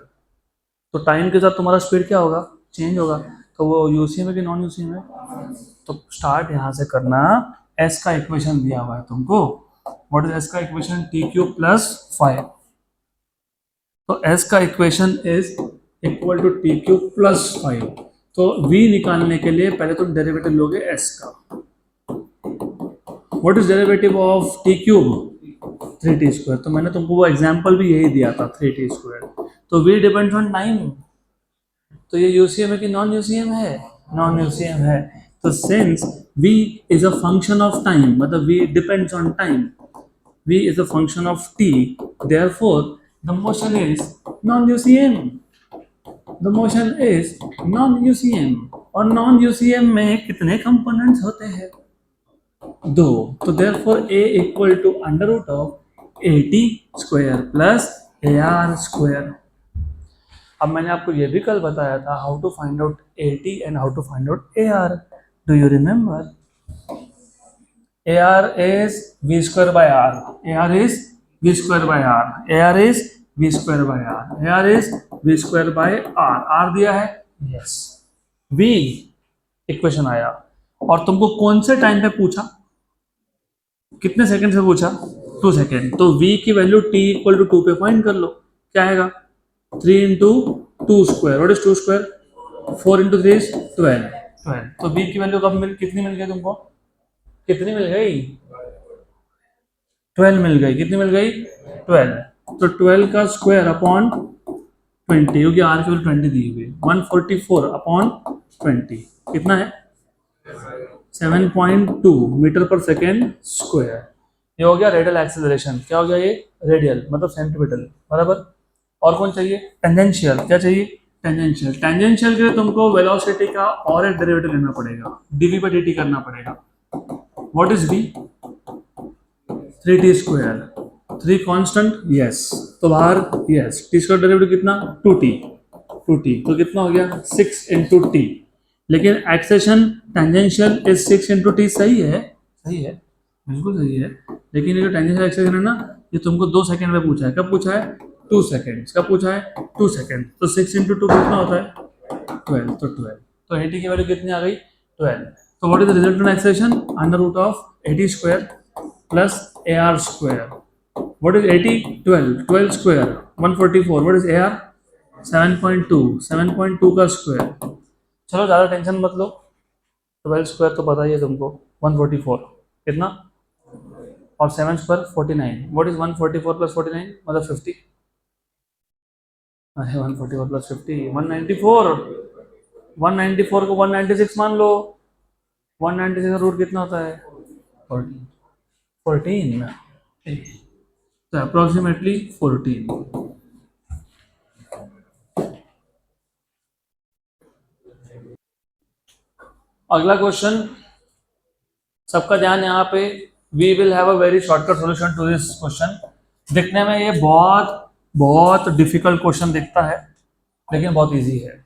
तो टाइम के साथ तुम्हारा स्पीड क्या होगा? चेंज होगा। तो वो यूसीएम है कि नॉन यूसीएम है? तो स्टार्ट यहाँ से करना। एस का इक्वेशन दिया हुआ है तुमको। व्हाट इज एस का इक्वेशन? T cube plus 5। तो एस का equation is equal to t cube plus 5। तो v निकालने के लिए पहले तुम डेरिवेटिव लोगे एस का। What is derivative of T cube? 3t square. तो मैंने तुमको वो एग्जाम्पल भी यही दिया था, 3t स्क्वायर। तो v डिपेंड्स ऑन टाइम, तो ये यूसीएम है कि नॉन यूसीएम है? नॉन यूसीएम है। तो since v is a function of time, मतलब v depends on time, v is a function of t, therefore the motion is non UCM. The motion is non UCM. और non UCM में कितने components होते हैं? 2। तो therefore a equal to under root of at square plus ar square. अब मैंने आपको ये भी कल बताया था how to find out AT and how to find out AR। Do you remember? AR is V square by R. AR is V square by R. AR is V square by R. AR is V square by R. R दिया है? Yes. V equation आया और तुमको कौन से time पे पूछा? कितने सेकंड से पूछा? 2 सेकंड। तो V की वैल्यू t इक्वल टू 2 पे फाइंड कर लो। क्या आएगा? 3 into 2 square. What is 2 square? 4 into 3 is 12। तो b की वैल्यू कब कितनी मिल गई तुमको? कितनी मिल गई? 12 मिल गई। कितनी मिल गई? 12। तो 12 का स्क्वायर अपॉन 20, क्योंकि आर की वैल्यू 20 दी हुई, 144 अपॉन 20 कितना है? 7.2 मीटर पर सेकेंड स्क्वायर। ये हो गया रेडियल एक्सेलरेशन। क्या हो गया ये? रेडियल मतलब सेंटीमीटर, बराबर। और कौन चाहिए? टेंजेंशियल। क्या चाहिए? टेंजेंशियल। टेंजेंशियल के लिए तुमको वेलोसिटी का और एक डेरिवेटिव लेना पड़ेगा, डीवी बाई dt करना पड़ेगा। What is v? 3t square. 3 constant, yes, तो बाहर यस, t स्क्वायर डेरिवेटिव कितना? 2t। 2t तो कितना हो गया? 6 इंटू टी। लेकिन acceleration tangential is 6 into t. सही है, सही है, बिल्कुल सही है। लेकिन ये जो टेंजेंशियल एक्सेशन है ना, ये तुमको 2 सेकंड में पूछा है। कब पूछा है? 2 सेकेंड्स। कब पूछा है? 2 सेकेंड। तो 6 इंटू 2 कितना होता है? 12। तो 12। तो 80 की वैल्यू कितनी आ गई? 12। तो what is the resultant acceleration? Under root of 80 square plus AR square. What is 80? 12। 12 square 144। What is AR? 7.2। 7.2 का स्क्वायर। चलो ज़्यादा टेंशन मत लो, 12 स्क्वायर तो पता ही है तुमको, 144 कितना, और 7 स्क्वायर 49। What is 144 plus 49? मतलब 50। अरे 144 प्लस 50 194। 194 को 196 मान लो। 196 का रूट कितना होता है? 14। 14 तो अप्रोक्सीमेटली 14। अगला क्वेश्चन, सबका ध्यान यहाँ पे। We will have a very shortcut solution to this question. दिखने में ये बहुत बहुत डिफिकल्ट क्वेश्चन दिखता है, लेकिन बहुत इजी है।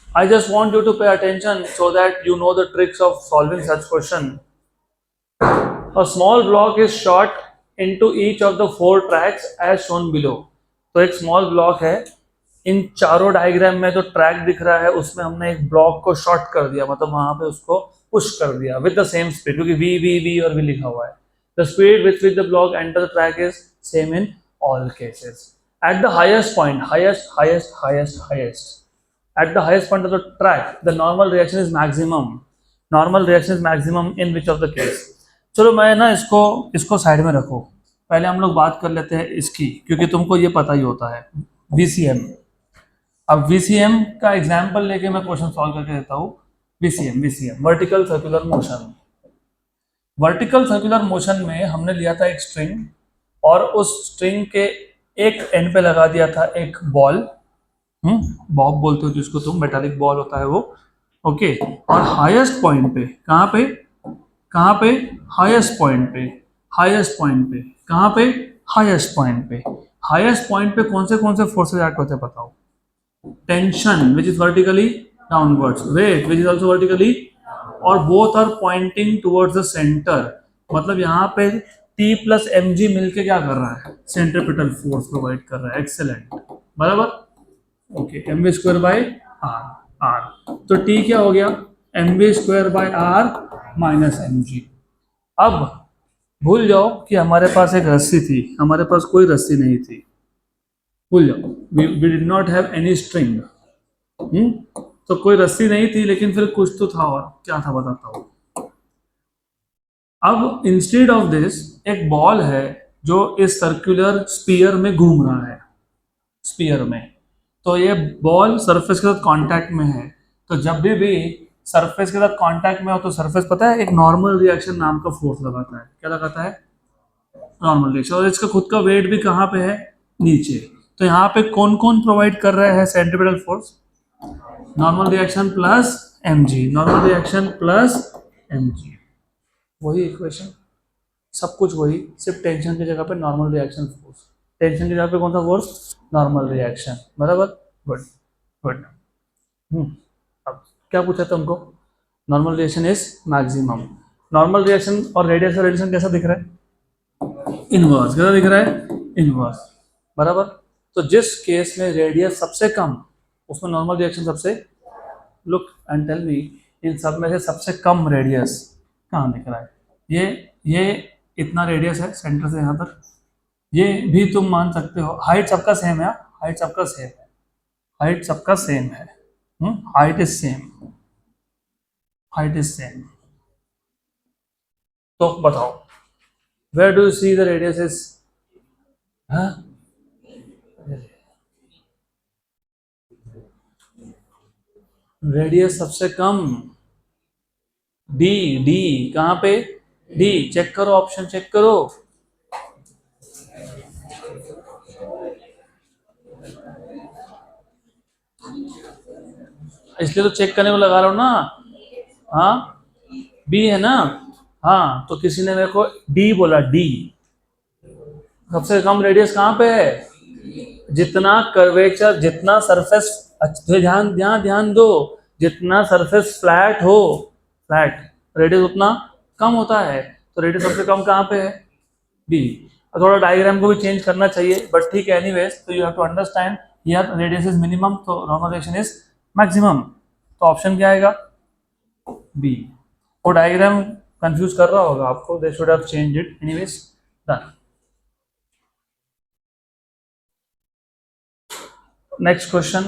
I just want you to pay attention so that you know the tricks of solving such question. A small block is shot into each of the 4 tracks as shown below. तो एक small block है, इन चारों diagram में जो track दिख रहा है उसमें हमने एक ब्लॉक को शॉर्ट कर दिया, मतलब वहां पे उसको पुश कर दिया विद द सेम स्पीड, क्योंकि v और v लिखा हुआ है। The speed with which the block enter the track is same in all cases. At the highest point, highest highest highest highest At the highest point of the track, the normal reaction is maximum. Normal reaction is maximum in which of the case? चलो मैं ना इसको इसको side में रखो, पहले हम लोग बात कर लेते हैं इसकी, क्योंकि तुमको ये पता ही होता है VCM। अब VCM का एग्जाम्पल लेके मैं क्वेश्चन सॉल्व करके देता हूँ। VCM vertical circular motion. Vertical circular motion में हमने लिया था एक स्ट्रिंग, और उस स्ट्रिंग के एक एंड पे लगा दिया था एक बॉल, बॉब बोलते हो जिसको तुम, मेटालिक बॉल होता है वो, ओके। और हाईएस्ट पॉइंट पे, कहाँ पे हाईएस्ट पॉइंट पे, कहाँ पे हाईएस्ट पॉइंट पे कौन से फोर्सेस एक्ट होते हैं बताओ? Tension which is vertically downwards, weight which is also vertically, और both are pointing towards the centre. मतलब यहाँ पे T प्लस mg मिलके क्या कर रहा है? सेंट्रीपिटल फोर्स प्रोवाइड कर रहा है। एक्सेलेंट, बराबर, okay. mv square by r, तो T क्या हो गया? mv square by r minus mg। अब भूल जाओ कि हमारे पास एक रस्सी थी, हमारे पास कोई रस्सी नहीं थी, भूल जाओ, we did not have any string. तो कोई रस्सी नहीं थी, लेकिन फिर कुछ तो था, और क्या था बताता हूँ। अब इंस्टेड ऑफ दिस एक बॉल है जो इस सर्कुलर स्पीयर में घूम रहा है, स्पीयर में। तो ये बॉल सरफेस के साथ कांटेक्ट में है, तो जब भी सरफेस के साथ कांटेक्ट में हो तो सरफेस पता है एक नॉर्मल रिएक्शन नाम का फोर्स लगाता है। क्या लगाता है? Normal reaction. और इसका खुद का वेट भी कहाँ पे है? नीचे। तो यहाँ पे कौन कौन प्रोवाइड कर रहा है centripetal force? Normal reaction plus mg, normal reaction plus mg, वही इक्वेशन, सब कुछ वही, सिर्फ टेंशन की जगह पे नॉर्मल रिएक्शन फोर्स, टेंशन की जगह पे कौन सा फोर्स? नॉर्मल रिएक्शन, बराबर, गुड। अब क्या पूछा तुमको? Normal reaction is maximum. Normal reaction और रेडियस का रिलेशन कैसा दिख रहा है? इनवर्स। कैसा दिख रहा है? इनवर्स, बराबर। तो जिस केस में रेडियस सबसे कम, उसमें नॉर्मल रिएक्शन सबसे, लुक एंड टेल मी, इन सब में से सबसे कम रेडियस कहाँ दिख रहा है? ये इतना रेडियस है सेंटर से यहाँ तक, ये भी तुम मान सकते हो। हाइट सबका सेम है, हाइट सबका सेम है, हाइट इज सेम। तो बताओ, where do you see the radius is? Radius सबसे कम डी कहाँ पे? डी, चेक करो, ऑप्शन चेक करो। इसलिए तो चेक करने को लगा रहा हूं ना। हाँ, बी है ना? हाँ, तो किसी ने मेरे को डी बोला, डी सबसे कम रेडियस कहाँ पे है? जितना कर्वेचर, जितना सरफेस, ध्यान दो, जितना सरफेस फ्लैट हो, फ्लैट, रेडियस उतना कम होता है। तो रेडियस सबसे कम कहाँ पे है? बी। थोड़ा डायग्राम को भी चेंज करना चाहिए, बट ठीक है, एनीवेज। तो you have to understand here radius is minimum, तो नॉर्मल रिएक्शन इज मैक्सिमम। तो ऑप्शन क्या आएगा? बी। वो डायग्राम कंफ्यूज कर रहा होगा आपको, they should have changed it, anyways, done. Next question.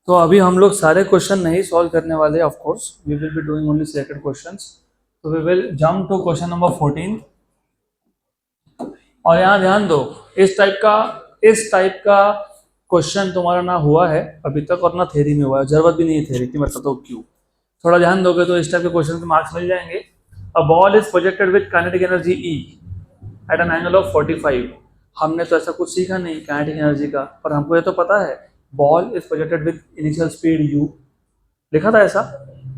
तो अभी हम लोग सारे क्वेश्चन नहीं सॉल्व करने वाले, of course we will be doing only selected questions. तो we will jump to question number 14। और यहाँ ध्यान दो, इस टाइप का क्वेश्चन तुम्हारा ना हुआ है अभी तक, और ना थ्योरी में हुआ है, जरूरत भी नहीं है थ्योरी की, बताता हूँ क्यों। थोड़ा ध्यान दोगे तो इस टाइप के क्वेश्चन के मार्क्स मिल जाएंगे। A ball is projected with kinetic energy E at an angle of 45। हमने तो ऐसा कुछ सीखा नहीं काइनेटिक एनर्जी का, पर हमको ये तो पता है ball is projected with initial speed u, लिखा था ऐसा,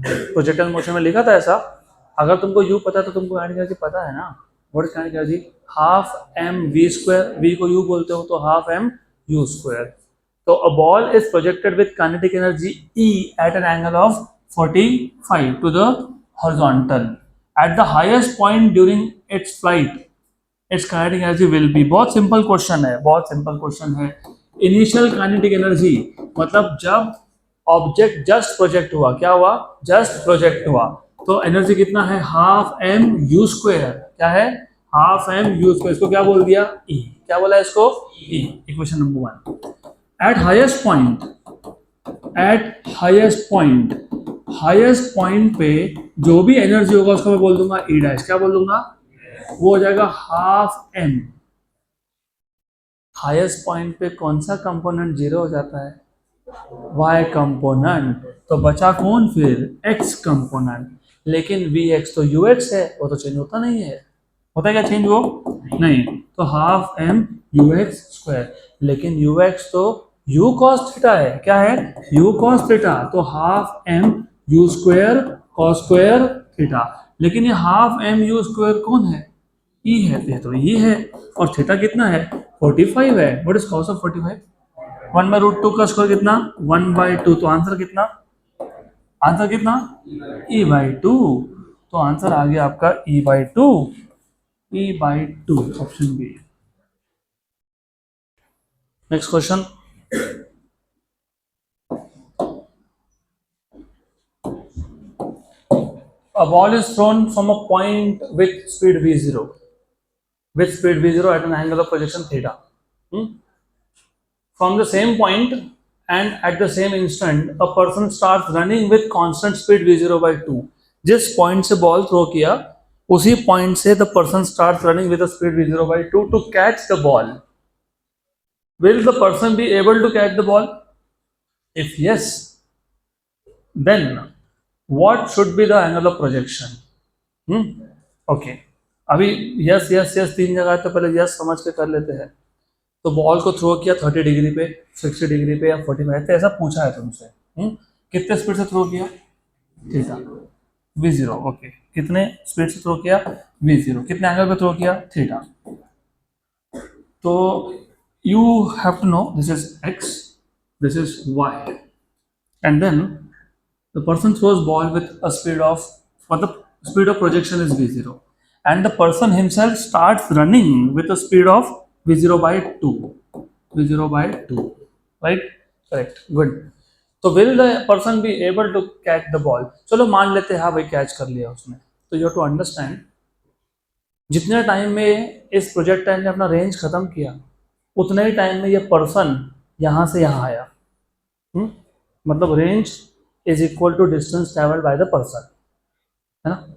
प्रोजेक्टाइल मोशन में लिखा था ऐसा। अगर तुमको u पता है तो तुमको काइनेटिक एनर्जी पता है ना। What is kinetic energy? Half mv square, v को u बोलते हो तो हाफ m u स्क्वायर। तो a ball is projected with kinetic energy E at an angle of 45 to the horizontal. At the highest point during its flight, its kinetic energy will be। बहुत simple question है, बहुत simple question है। Initial kinetic energy मतलब जब object just project हुआ, क्या हुआ? Just project हुआ, तो एनर्जी कितना है? Half m u square. क्या है? Half m u square. इसको क्या बोल दिया? E। क्या बोला इसको? E। Equation number 1। Eight highest point, eight highest point पे जो भी एनर्जी होगा उसको मैं बोल दूंगा ई डैश, क्या बोल दूंगा, वो हो जाएगा हाफ एम। हाईएस्ट पॉइंट पे कौन सा कंपोनेंट जीरो हो जाता है, y कंपोनेंट, तो बचा कौन फिर, x कंपोनेंट। लेकिन vx तो ux है, वो तो चेंज होता नहीं है, होता है क्या चेंज वो, नहीं, तो हाफ एम ux स्क्वायर। लेकिन ux तो u cos थीटा है, क्या है, u cos थीटा, तो half m u square cos square theta. लेकिन ये हाफ एम u स्क्वायर कौन है, e है, तो ये तो e है, और थीटा कितना है, 45 है। व्हाट इज cos ऑफ 45, 1/√2 का स्क्वायर कितना, 1/2, तो आंसर कितना, आंसर कितना, e/2, तो आंसर आ गया आपका e/2, e/2, option B. Next question, a ball is thrown from a point with speed v0, at an angle of projection theta. From the same point and at the same instant a person starts running with constant speed v0/2। जिस point से ball throw किया उसी point से the person start running with speed v0/2 to catch the ball. Will the person be able to catch the ball, if yes then what should be the angle of projection. Okay, अभी yes yes yes तीन जगह, तो पहले yes समझ के कर लेते हैं। तो बॉल को थ्रो किया 30 डिग्री पे, 60 डिग्री पे या 45 पे, ऐसा पूछा है तुमसे। कितने स्पीड से थ्रो किया, थीटा, v0, ओके, कितने स्पीड से थ्रो किया, v0, कितने एंगल पे थ्रो किया, थीटा। तो you have to know this is x, this is y, and then the person throws ball with a speed of, for the speed of projection is v0, and the person himself starts running with a speed of v0/2, v0/2, right, correct, good। तो will the person be able to catch the ball, चलो मान लेते हैं हाँ भाई catch कर लिया उसने। तो you have to understand, जितने टाइम में इस प्रोजेक्टाइल ने अपना रेंज खत्म किया उतने ही टाइम में ये पर्सन यहाँ से यहाँ आया। मतलब range is equal to distance travelled by the person, है ना,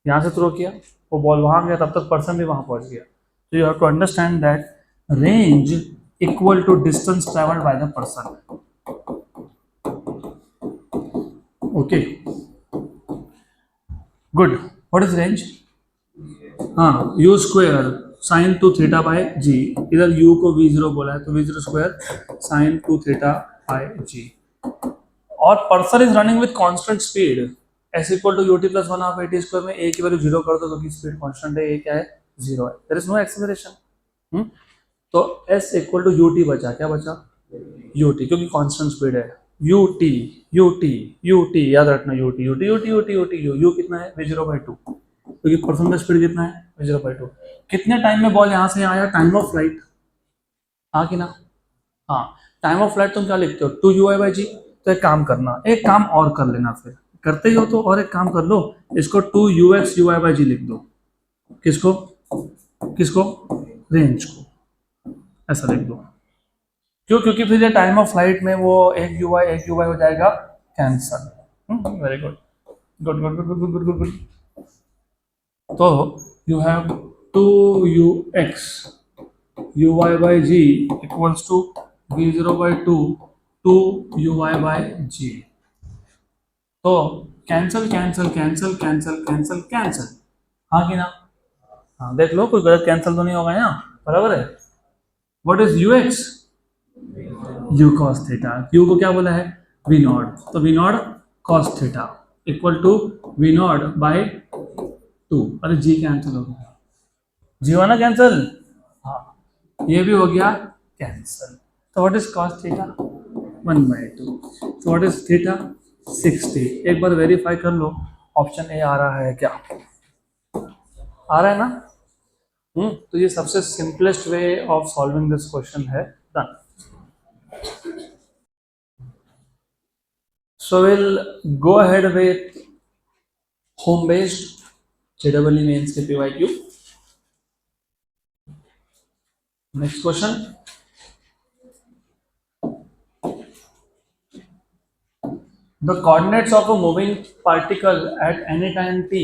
यहाँ से थ्रो किया, वो बॉल वहाँ गया, तब तक पर्सन भी वहाँ पहुँच गया। तो you have to understand that range equal to distance travelled by the person, okay, good. What is range, हाँ, u square sine 2 theta by g, इधर u को v0 बोला है तो v0 square sine 2 theta by g, और person is running with constant speed, s equal to ut plus 1/2 square में a की value 0 कर दो क्योंकि स्पीड कांस्टेंट है, a क्या है, 0 है, देयर इज नो एक्सेलरेशन। तो s इक्वल टू ut बचा, क्या बचा, ut, क्योंकि कांस्टेंट स्पीड है, ut, ut, ut, याद रखना ut, ut, ut, ut, ut, u कितना है, v0/2, क्योंकि पर्सन का स्पीड कितना है, v0/2। कितने टाइम में बॉल यहाँ से आया, टाइम ऑफ फ्लाइट, हाँ कि ना, हाँ, टाइम ऑफ फ्लाइट तुम क्या लिखते हो, 2u/g। तो एक काम करना, एक काम और कर लेना, फिर करते ही हो तो और एक काम कर लो, इसको 2ux uy/g लिख दो। किसको, किसको, रेंज को, ऐसा लिख दो। क्यों, क्योंकि फिर ये टाइम ऑफ फ्लाइट में वो एक uy हो जाएगा cancel. Very good, good good good good good good good. तो you have 2ux uy/g equals to v0/2 2uy/g। तो cancel cancel cancel cancel cancel cancel, हाँ कि ना, हाँ, देख लो कोई गलत कैंसल तो नहीं होगा यहाँ, बराबर है। What is ux, u cos theta, u को क्या बोला है, v0, तो v0 cos theta equal to v0/2। अरे g कैंसिल हो गया, जी हुआ ना कैंसिल, हाँ, ये भी हो गया कैंसिल। तो व्हाट इज cos थीटा, 1/2। तो व्हाट इज थीटा, 60। एक बार वेरीफाई कर लो ऑप्शन ए आ रहा है क्या, आ रहा है ना। तो ये सबसे simplest way of solving this question है, done. So we'll go ahead with home-based JEE mains के PYQ. Next question. The coordinates of a moving particle at any time t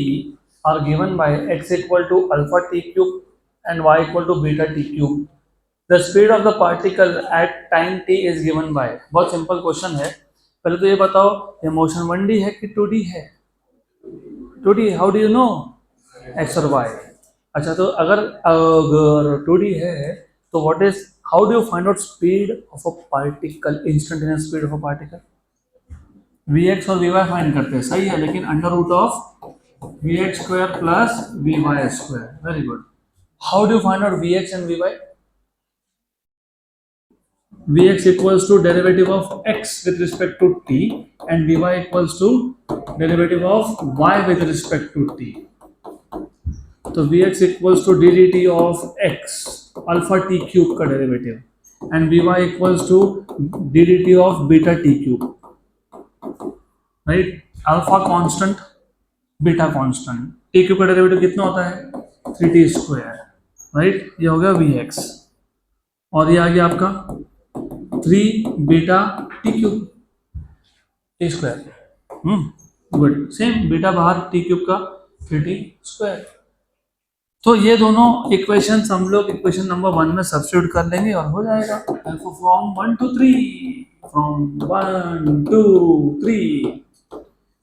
are given by x equal to alpha t cube and y equal to beta t cube. The speed of the particle at time t is given by. बहुत simple question है. पहले तो ये बताओ ये motion 1D है कि 2D है. 2D, how do you know? X और वाई. अच्छा, तो अगर अगर 2D है तो what is, how do you find out speed of a particle, instantaneous speed of a particle? Vx और Vy फाइंड करते हैं, सही है, लेकिन under root of Vx square plus Vy square. Very good. How do you find out Vx and Vy? Vx equals to derivative of x with respect to t and Vy equals to derivative of y with respect to t. तो Vx equals to ddt of x alpha t cube का derivative and Vy equals to ddt of beta t cube. Right, alpha constant, beta constant, T cube का derivative कितना होता है? 3t square. Right, ये हो गया Vx और ये आ गया आपका 3 beta T cube T square. Good. Same beta बाहर, टी क्यूब का 3t स्क्वायर. तो ये दोनों इक्वेशन हम लोग इक्वेशन नंबर 1 में सब्स्टिट्यूट कर लेंगे और हो जाएगा. From 1 to 3, from 1 to 3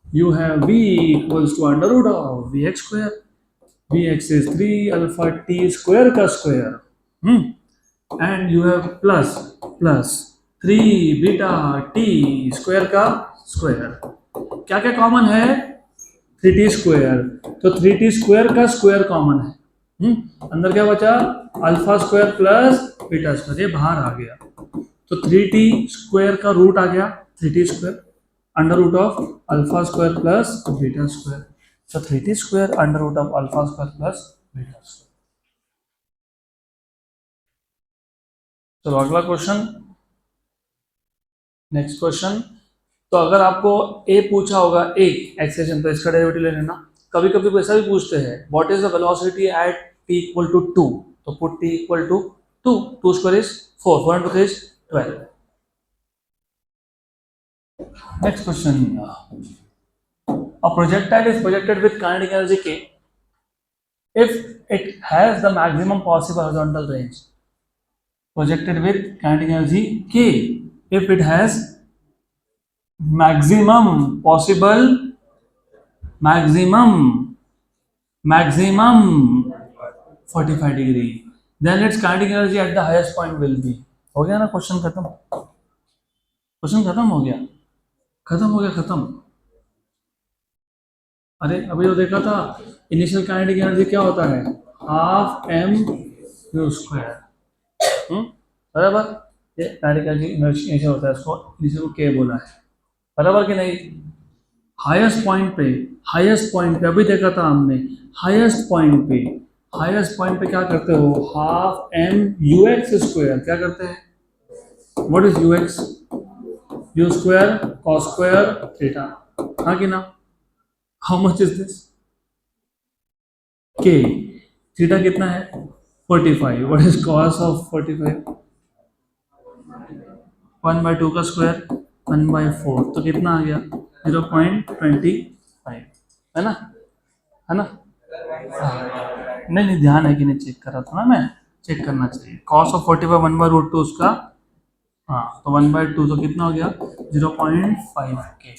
you have v equals to under root of vx square. Vx is 3 alpha t square का square. And you have plus 3 beta t square का square. क्या क्या कॉमन है? 3t square. तो 3t square का square common है. अंदर क्या बचा? Alpha square plus beta square. ये बाहर आ गया तो 3t स्क्वायर का रूट आ गया 3t square under root of alpha square plus beta square. So 3t square under root of alpha square plus beta square. चलो अगला क्वेश्चन, नेक्स्ट क्वेश्चन. तो अगर आपको ए पूछा होगा, ए एक्सेशन, तो इसका डेरिवेटिव ले लेना. कभी कभी वैसा भी पूछते हैं, what is the velocity at t equal to 2. तो put t equal to 2. 2 square is 4, 4 into 3 is 12. Next question. A projectile is projected with kinetic energy k if it has the maximum possible horizontal range. Projected with kinetic energy k if it has maximum possible, maximum 45 degree, then its kinetic energy at the highest point will be. हो गया ना question खत्म? Question खत्म हो गया. खत्म. अरे अभी जो देखा था, इनिशियल काइनेटिक एनर्जी क्या होता है? Half m square. बराबर. ये काइनेटिक एनर्जी इनिशियल होता है, इसको इनिशियल को k बोला है. बराबर कि नहीं? हाईएस्ट पॉइंट पे अभी देखा था हमने, हाईएस्ट पॉइंट पे क्या करते हो? Half m ux square. क्या करते हैं? What is ux? u square cos square theta. हाँ कि ना? How much is this? k. Theta कितना है? 45. What is cos of 45? 1/2 का स्क्वायर 1/4. तो कितना आ गया? 0.25 है ना? नहीं ध्यान है कि नहीं चेक कर रहा था ना मैं. चेक करना चाहिए. cos ऑफ 45 1/√2 उसका, हाँ, तो 1/2 तो कितना हो गया? 0.5 के.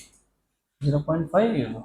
0.5